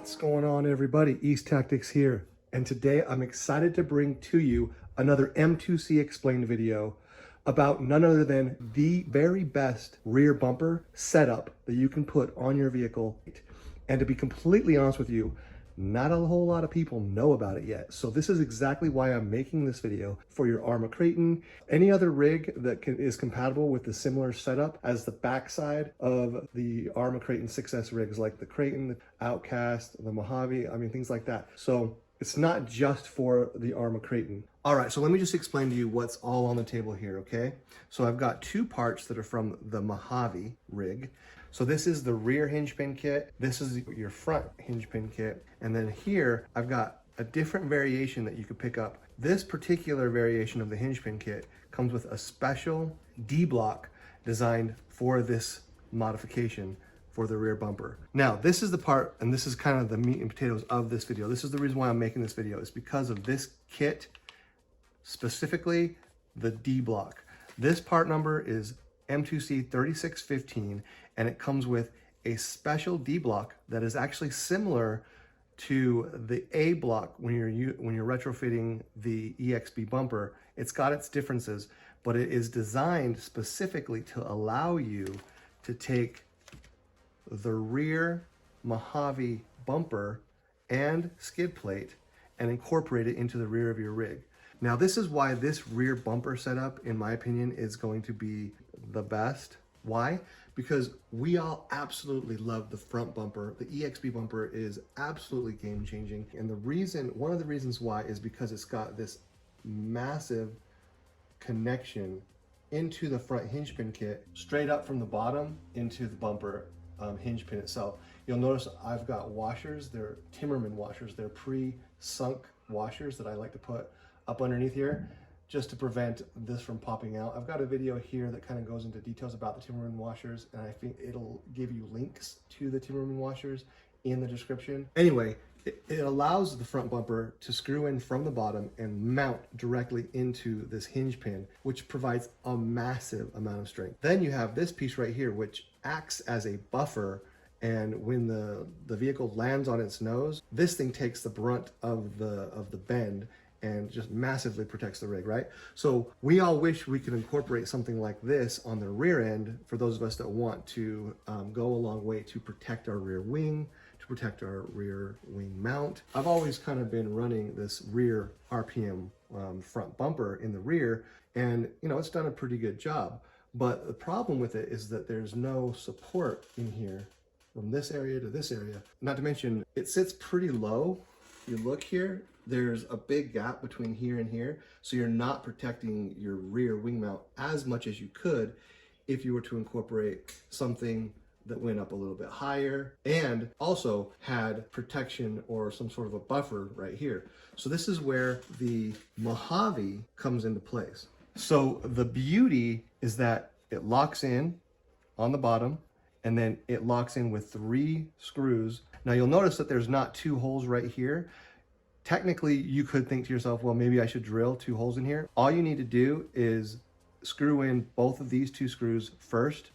What's going on, everybody? East Tactics here, and today I'm excited to bring to you another M2C explained video about none other than the very best rear bumper setup that you can put on your vehicle. And to be completely honest with you, not a whole lot of people know about it yet. So this is exactly why I'm making this video for your Arrma Kraton. Any other rig that is compatible with the similar setup as the backside of the Arrma Kraton 6S rigs, like the Kraton, the Outcast, the Mojave, I mean, things like that. So it's not just for the Arrma Kraton. All right, so let me just explain to you what's all on the table here, okay? So I've got two parts that are from the Mojave rig. So this is the rear hinge pin kit. This is your front hinge pin kit. And then here, I've got a different variation that you could pick up. This particular variation of the hinge pin kit comes with a special D-block designed for this modification for the rear bumper. Now, this is the part, and this is kind of the meat and potatoes of this video. This is the reason why I'm making this video, is because of this kit, specifically the D-block. This part number is M2C 3615, and it comes with a special D block that is actually similar to the A block when you're retrofitting the EXB bumper. It's got its differences, but it is designed specifically to allow you to take the rear Mojave bumper and skid plate and incorporate it into the rear of your rig. Now, this is why this rear bumper setup, in my opinion, is going to be the best. Why? Because we all absolutely love the front bumper. The EXB bumper is absolutely game-changing. And one of the reasons why is because it's got this massive connection into the front hinge pin kit, straight up from the bottom into the bumper hinge pin itself. You'll notice I've got washers. They're Timmerman washers. They're pre-sunk washers that I like to put up underneath here, just to prevent this from popping out. I've got a video here that kind of goes into details about the Timmerman washers, and I think it'll give you links to the Timmerman washers in the description. Anyway, it allows the front bumper to screw in from the bottom and mount directly into this hinge pin, which provides a massive amount of strength. Then you have this piece right here, which acts as a buffer, and when the vehicle lands on its nose, this thing takes the brunt of the bend and just massively protects the rig, right? So we all wish we could incorporate something like this on the rear end for those of us that want to go a long way to protect our rear wing, to protect our rear wing mount. I've always kind of been running this rear RPM front bumper in the rear, and it's done a pretty good job. But the problem with it is that there's no support in here from this area to this area. Not to mention, it sits pretty low. You look here, there's a big gap between here and here, so you're not protecting your rear wing mount as much as you could if you were to incorporate something that went up a little bit higher and also had protection or some sort of a buffer right here. So this is where the Mojave comes into place. So the beauty is that it locks in on the bottom, and then it locks in with 3 screws. Now you'll notice that there's not 2 holes right here. Technically, you could think to yourself, well, maybe I should drill 2 holes in here. All you need to do is screw in both of these 2 screws first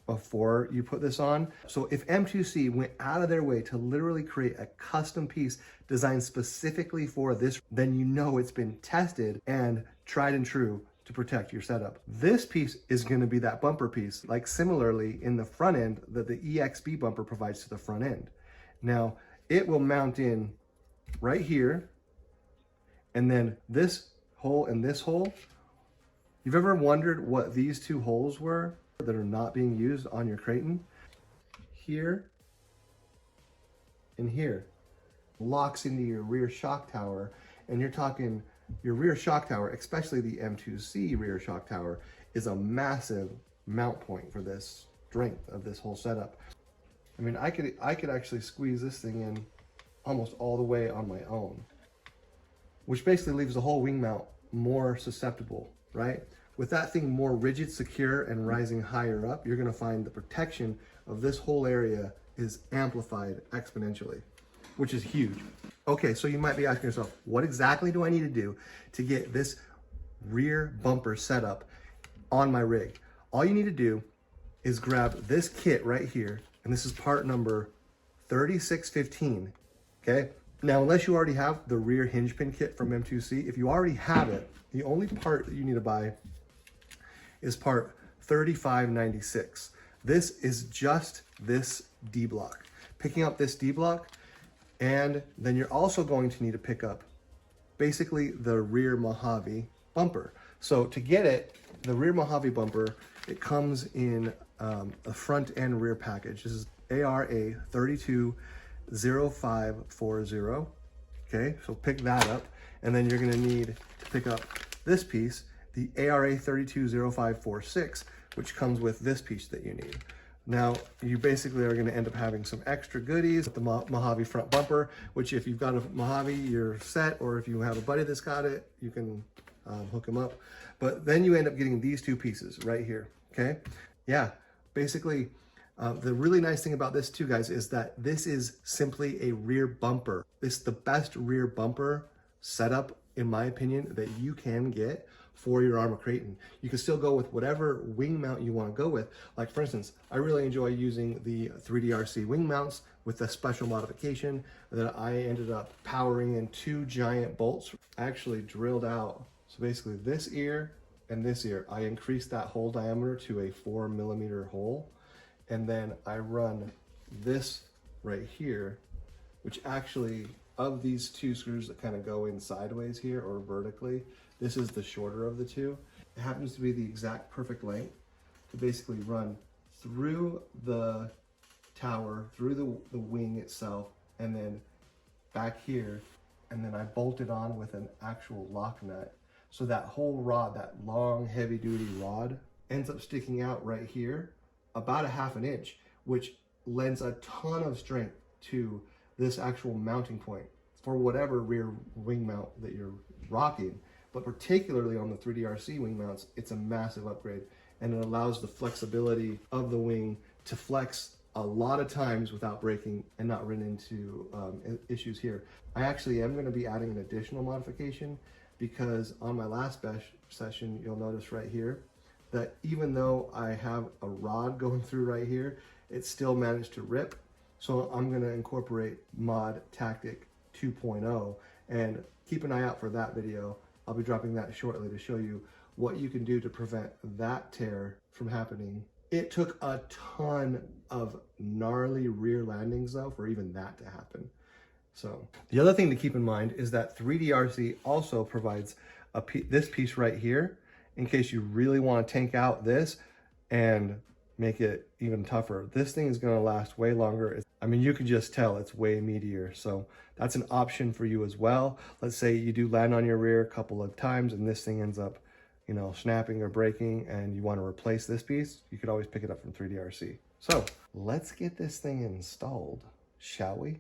before you put this on. So if M2C went out of their way to literally create a custom piece designed specifically for this, then you know it's been tested and tried and true to protect your setup. This piece is going to be that bumper piece, like similarly in the front end that the EXB bumper provides to the front end. Now, it will mount in right here, and then this hole and this hole. You've ever wondered what these 2 holes were that are not being used on your Kraton? Here and here. Locks into your rear shock tower, and you're talking your rear shock tower, especially the M2C rear shock tower, is a massive mount point for this strength of this whole setup. I mean, I could actually squeeze this thing in almost all the way on my own, which basically leaves the whole wing mount more susceptible, right? With that thing more rigid, secure, and rising higher up, you're gonna find the protection of this whole area is amplified exponentially, which is huge. Okay, so you might be asking yourself, what exactly do I need to do to get this rear bumper setup on my rig? All you need to do is grab this kit right here, and this is part number 3615, okay? Now, unless you already have the rear hinge pin kit from M2C, if you already have it, the only part that you need to buy is part 3596. This is just this D block. Picking up this D block, and then you're also going to need to pick up basically the rear Mojave bumper. So to get it, the rear Mojave bumper, it comes in a front and rear package. This is Arrma 320540. Okay, so pick that up, and then you're gonna need to pick up this piece, the Arrma 320546, which comes with this piece that you need. Now, you basically are gonna end up having some extra goodies with the Mojave front bumper, which if you've got a Mojave, you're set, or if you have a buddy that's got it, you can hook them up. But then you end up getting these two pieces right here, okay? Yeah, basically, the really nice thing about this too, guys, is that this is simply a rear bumper. This is the best rear bumper setup, in my opinion, that you can get for your Arrma Kraton. You can still go with whatever wing mount you want to go with. Like for instance, I really enjoy using the 3DRC wing mounts with a special modification that I ended up powering in 2 giant bolts. I actually drilled out, so basically this ear and this ear, I increased that hole diameter to a 4mm hole. And then I run this right here, which actually, of these 2 screws that kind of go in sideways here or vertically, this is the shorter of the 2. It happens to be the exact perfect length to basically run through the tower, through the wing itself, and then back here, and then I bolt it on with an actual lock nut. So that whole rod, that long, heavy-duty rod, ends up sticking out right here, about 1/2 inch, which lends a ton of strength to this actual mounting point for whatever rear wing mount that you're rocking. But particularly on the 3DRC wing mounts, it's a massive upgrade, and it allows the flexibility of the wing to flex a lot of times without breaking and not run into issues here. I actually am going to be adding an additional modification, because on my last session, you'll notice right here that even though I have a rod going through right here, it still managed to rip. So I'm going to incorporate Mod Tactic 2.0, and keep an eye out for that video. I'll be dropping that shortly to show you what you can do to prevent that tear from happening. It took a ton of gnarly rear landings though for even that to happen. So the other thing to keep in mind is that 3DRC also provides this piece right here in case you really want to tank out this and make it even tougher. This thing is going to last way longer. I mean, you can just tell it's way meatier. So that's an option for you as well. Let's say you do land on your rear a couple of times and this thing ends up, you know, snapping or breaking, and you want to replace this piece, you could always pick it up from 3DRC. So let's get this thing installed, shall we?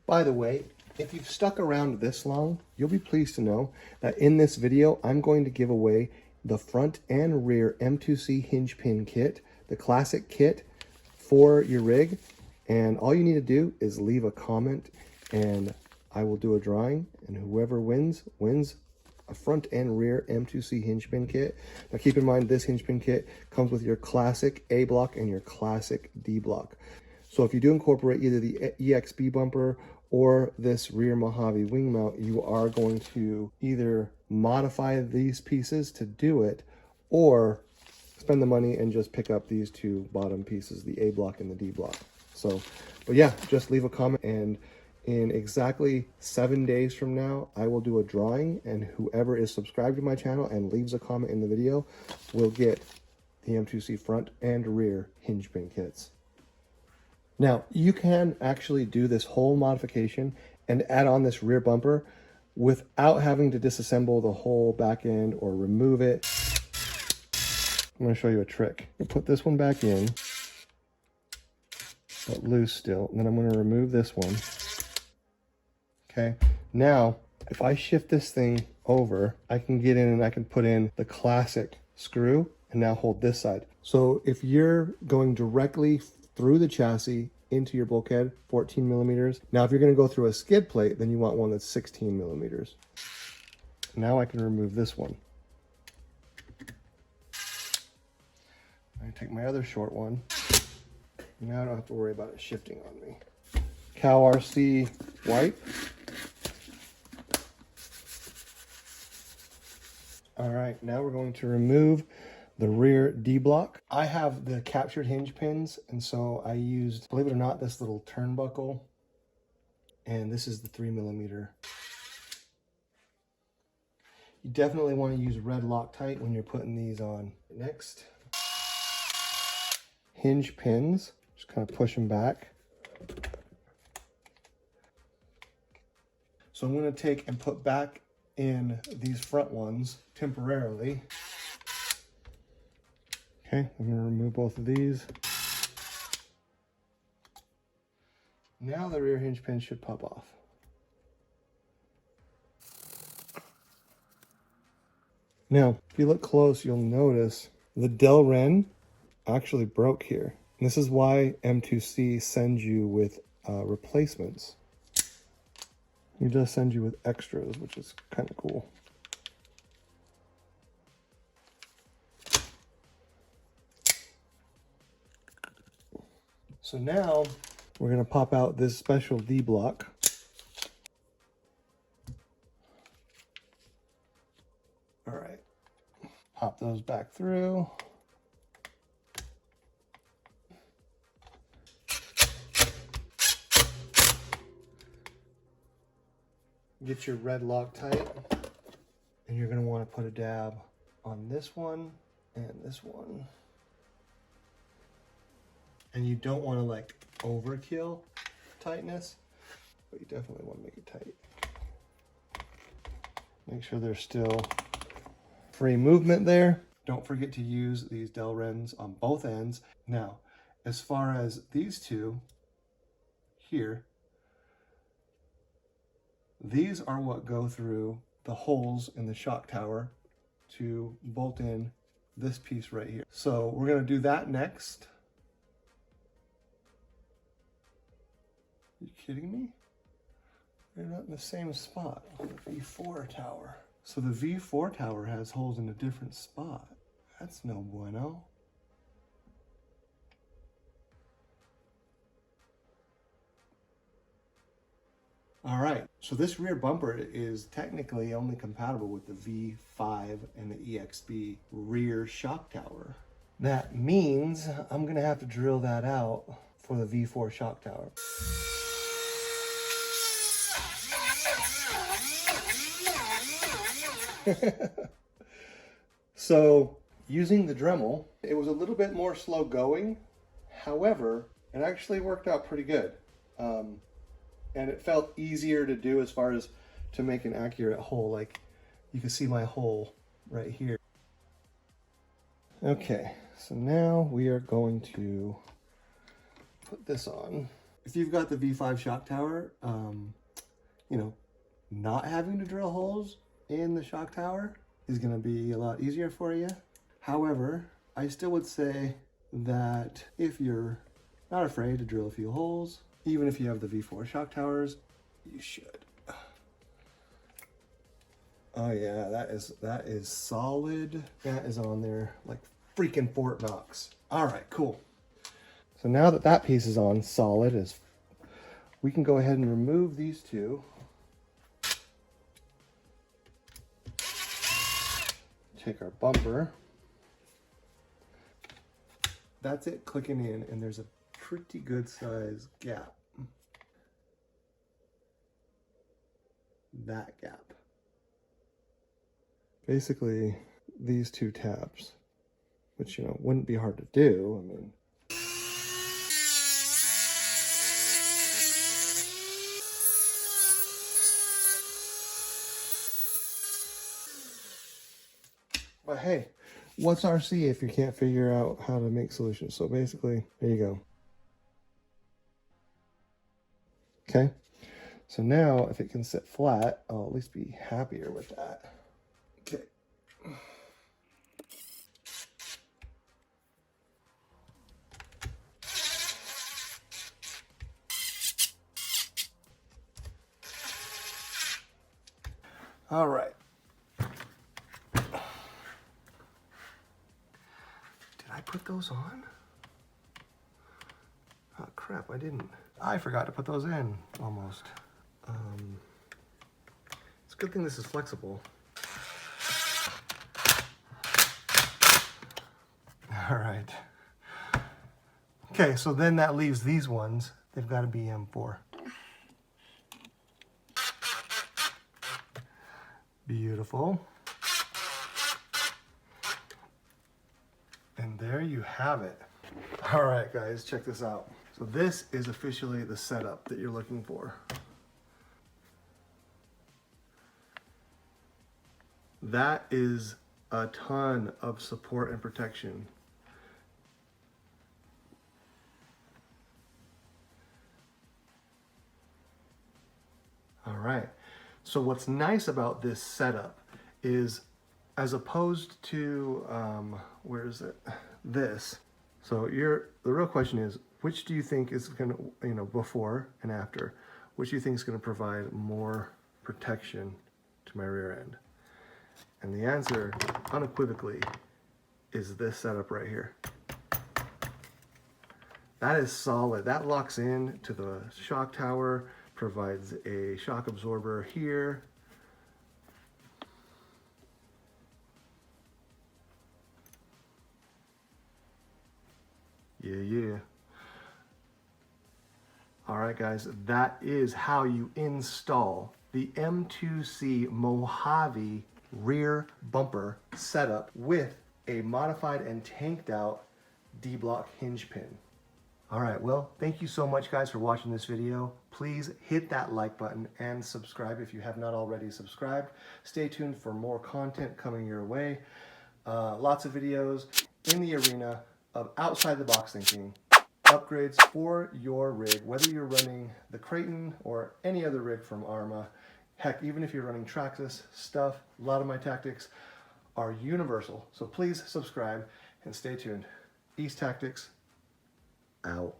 By the way, if you've stuck around this long, you'll be pleased to know that in this video, I'm going to give away the front and rear M2C hinge pin kit, the classic kit for your rig. And all you need to do is leave a comment and I will do a drawing, and whoever wins a front and rear M2C hinge pin kit. Now keep in mind, this hinge pin kit comes with your classic A block and your classic D block. So if you do incorporate either the EXB bumper or this rear Mojave wing mount, you are going to either modify these pieces to do it, or spend the money and just pick up these 2 bottom pieces, the A block and the D block. So, but yeah, just leave a comment, and in exactly 7 days from now, I will do a drawing, and whoever is subscribed to my channel and leaves a comment in the video will get the M2C front and rear hinge pin kits. Now, you can actually do this whole modification and add on this rear bumper without having to disassemble the whole back end or remove it. I'm going to show you a trick. You put this one back in, but loose still, and then I'm going to remove this one. Okay, now if I shift this thing over, I can get in and I can put in the classic screw and now hold this side. So if you're going directly through the chassis into your bulkhead, 14mm. Now, if you're going to go through a skid plate, then you want one that's 16mm. Now I can remove this one. I gonna take my other short one. Now I don't have to worry about it shifting on me. Cal RC wipe. All right, now we're going to remove the rear D-block. I have the captured hinge pins, and so I used, believe it or not, this little turnbuckle, and this is the 3mm. You definitely want to use red Loctite when you're putting these on. Next, hinge pins. Just kind of push them back. So I'm going to take and put back in these front ones temporarily. Okay, I'm going to remove both of these. Now the rear hinge pin should pop off. Now, if you look close, you'll notice the Delrin actually broke here. And this is why M2C sends you with replacements. He does send you with extras, which is kind of cool. So now we're going to pop out this special D-block. All right, pop those back through. Get your red Loctite, and you're going to want to put a dab on this one and this one. And you don't want to like overkill tightness, but you definitely want to make it tight. Make sure there's still free movement there. Don't forget to use these Delrins on both ends. Now, as far as these two here, these are what go through the holes in the shock tower to bolt in this piece right here. So we're going to do that next. Are you kidding me? They're not in the same spot on the V4 tower. So the V4 tower has holes in a different spot. That's no bueno. All right, so this rear bumper is technically only compatible with the V5 and the EXB rear shock tower. That means I'm gonna have to drill that out for the V4 shock tower. So using the Dremel, it was a little bit more slow going. However, it actually worked out pretty good. And it felt easier to do as far as to make an accurate hole. Like you can see my hole right here. Okay, so now we are going to put this on. If you've got the V5 shock tower, you know, not having to drill holes in the shock tower is going to be a lot easier for you. However, I still would say that if you're not afraid to drill a few holes, even if you have the V4 shock towers, you should. Oh yeah, that is solid. That is on there like freaking Fort Knox. All right, cool. So now that that piece is on solid, we can go ahead and remove these two. Take our bumper. That's it clicking in, and there's a pretty good size gap. That gap. Basically, these two tabs, which, you know, wouldn't be hard to do. I mean, but hey, what's RC if you can't figure out how to make solutions? So basically, there you go. Okay, so now if it can sit flat, I'll at least be happier with that. Okay. All right. Did I put those on? Oh crap, I didn't. I forgot to put those in, almost. It's a good thing this is flexible. All right. Okay, so then that leaves these ones. They've got to be M4. Beautiful. And there you have it. All right, guys, check this out. So this is officially the setup that you're looking for. That is a ton of support and protection. All right. So what's nice about this setup is, as opposed to, where is it? This. So the real question is, which do you think is gonna, before and after, which do you think is gonna provide more protection to my rear end? And the answer, unequivocally, is this setup right here. That is solid. That locks in to the shock tower, provides a shock absorber here. Yeah. All right, guys, that is how you install the M2C Mojave rear bumper setup with a modified and tanked out D-block hinge pin. All right, well, thank you so much, guys, for watching this video. Please hit that like button and subscribe if you have not already subscribed. Stay tuned for more content coming your way. Lots of videos in the arena of outside the box thinking, upgrades for your rig, whether you're running the Kraton or any other rig from Arrma. Heck, even if you're running Traxxas stuff, a lot of my tactics are universal. So please subscribe and stay tuned. East Tactics out.